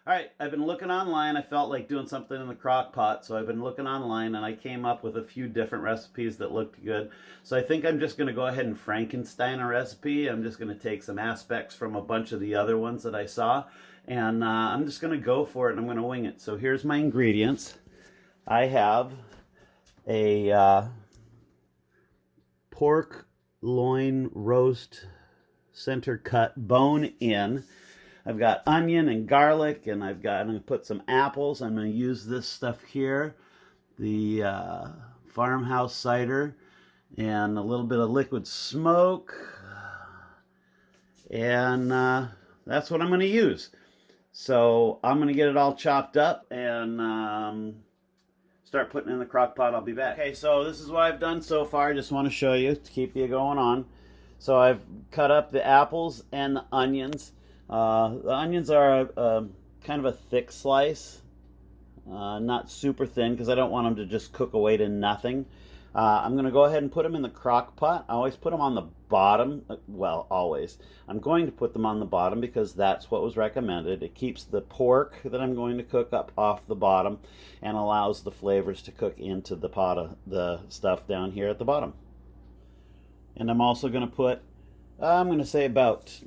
All right, I've been looking online. I felt like doing something in the crock pot, so I've been looking online and I came up with a few different recipes that looked good. So I think I'm just going to go ahead and Frankenstein a recipe. I'm just going to take some aspects from a bunch of the other ones that I saw, and I'm just going to go for it and I'm going to wing it. So here's my ingredients. I have a pork loin roast center cut bone in. I've got onion and garlic, and I'm going to put some apples. I'm going to use this stuff here, the farmhouse cider, and a little bit of liquid smoke, and that's what I'm going to use. So I'm going to get it all chopped up and start putting it in the crock pot. I'll be back. Okay, so this is what I've done so far. I just want to show you to keep you going on. So I've cut up the apples and the onions. The onions are kind of a thick slice, not super thin, because I don't want them to just cook away to nothing. I'm going to go ahead and put them in the crock pot. I always put them on the bottom. Well, always. I'm going to put them on the bottom because that's what was recommended. It keeps the pork that I'm going to cook up off the bottom and allows the flavors to cook into the pot of the stuff down here at the bottom. And I'm also going to put, I'm going to say about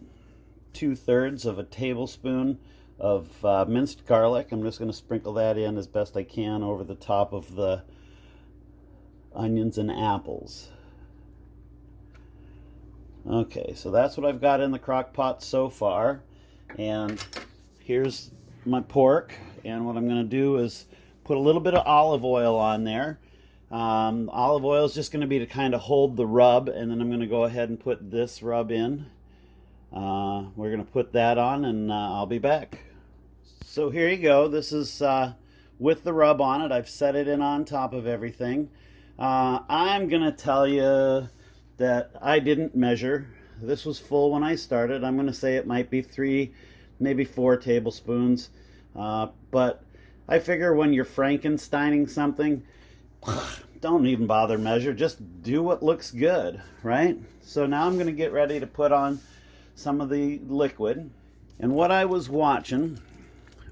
2/3 of a tablespoon of minced garlic. I'm just going to sprinkle that in as best I can over the top of the onions and apples. Okay, so that's what I've got in the crock pot so far. And here's my pork. And what I'm going to do is put a little bit of olive oil on there. Olive oil is just going to be to kind of hold the rub, and then I'm going to go ahead and put this rub in. We're going to put that on, and I'll be back. So here you go. This is with the rub on it. I've set it in on top of everything. I'm going to tell you that I didn't measure. This was full when I started. I'm going to say it might be 3, maybe 4 tablespoons. But I figure when you're Frankensteining something, don't even bother measure. Just do what looks good, right? So now I'm going to get ready to put on some of the liquid. And what I was watching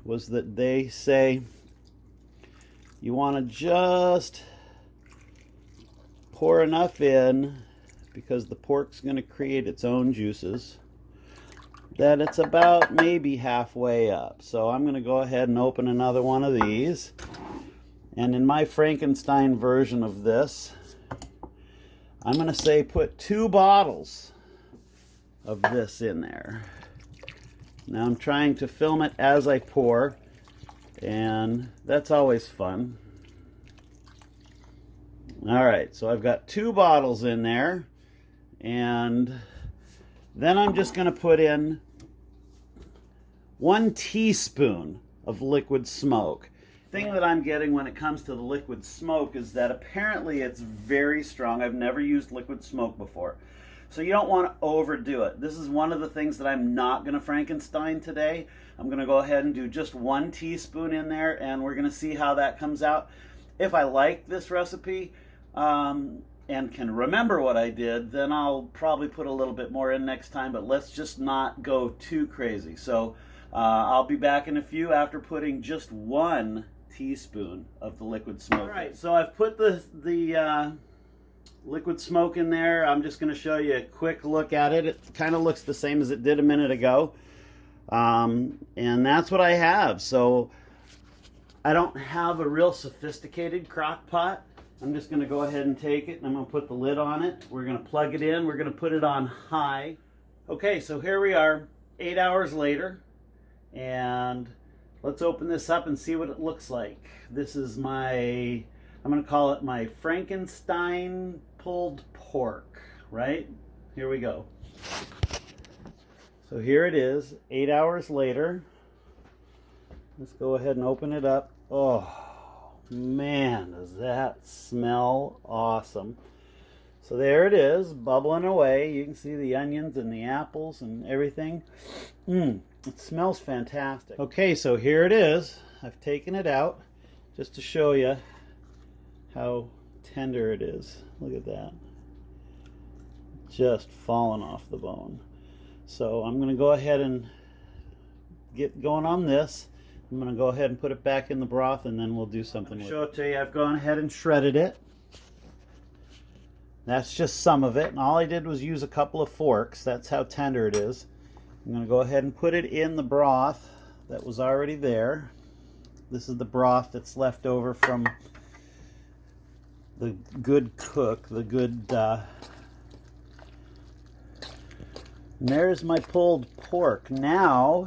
was that they say you want to just pour enough in, because the pork's going to create its own juices, that it's about maybe halfway up. So I'm going to go ahead and open another one of these. And in my Frankenstein version of this, I'm going to say put 2 bottles of this in there. Now I'm trying to film it as I pour, and that's always fun. Alright, so I've got 2 bottles in there, and then I'm just going to put in 1 teaspoon of liquid smoke. Thing that I'm getting when it comes to the liquid smoke is that apparently it's very strong. I've never used liquid smoke before. So you don't want to overdo it. This is one of the things that I'm not going to Frankenstein today. I'm going to go ahead and do just 1 teaspoon in there, and we're going to see how that comes out. If I like this recipe and can remember what I did, then I'll probably put a little bit more in next time, but let's just not go too crazy. So I'll be back in a few after putting just 1 teaspoon of the liquid smoke. All right, so I've put the liquid smoke in there. I'm just going to show you a quick look at it. It kind of looks the same as it did a minute ago. And that's what I have. So I don't have a real sophisticated crock pot. I'm just going to go ahead and take it, and I'm going to put the lid on it. We're going to plug it in. We're going to put it on high. Okay, so here we are 8 hours later, and let's open this up and see what it looks like. This is my, I'm going to call it my Frankenstein pulled pork, right? Here we go. So here it is, 8 hours later. Let's go ahead and open it up. Oh, man, does that smell awesome. So there it is, bubbling away. You can see the onions and the apples and everything. It smells fantastic. Okay, so here it is. I've taken it out just to show you how tender it is. Look at that. Just falling off the bone. So I'm going to go ahead and get going on this. I'm going to go ahead and put it back in the broth, and then we'll do something with it. Show it to you. I've gone ahead and shredded it. That's just some of it, and all I did was use a couple of forks. That's how tender it is. I'm going to go ahead and put it in the broth that was already there. This is the broth that's left over from the good cook, the good... And there's my pulled pork. Now,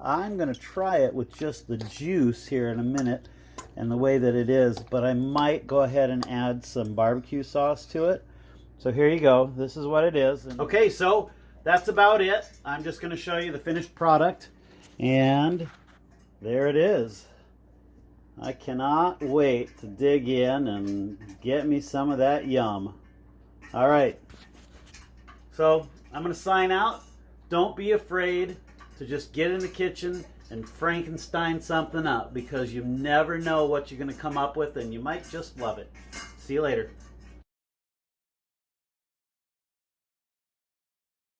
I'm going to try it with just the juice here in a minute and the way that it is, but I might go ahead and add some barbecue sauce to it. So here you go. This is what it is. Okay, so that's about it. I'm just going to show you the finished product, and there it is. I cannot wait to dig in and get me some of that yum. All right. So I'm going to sign out. Don't be afraid to just get in the kitchen and Frankenstein something up, because you never know what you're going to come up with, and you might just love it. See you later.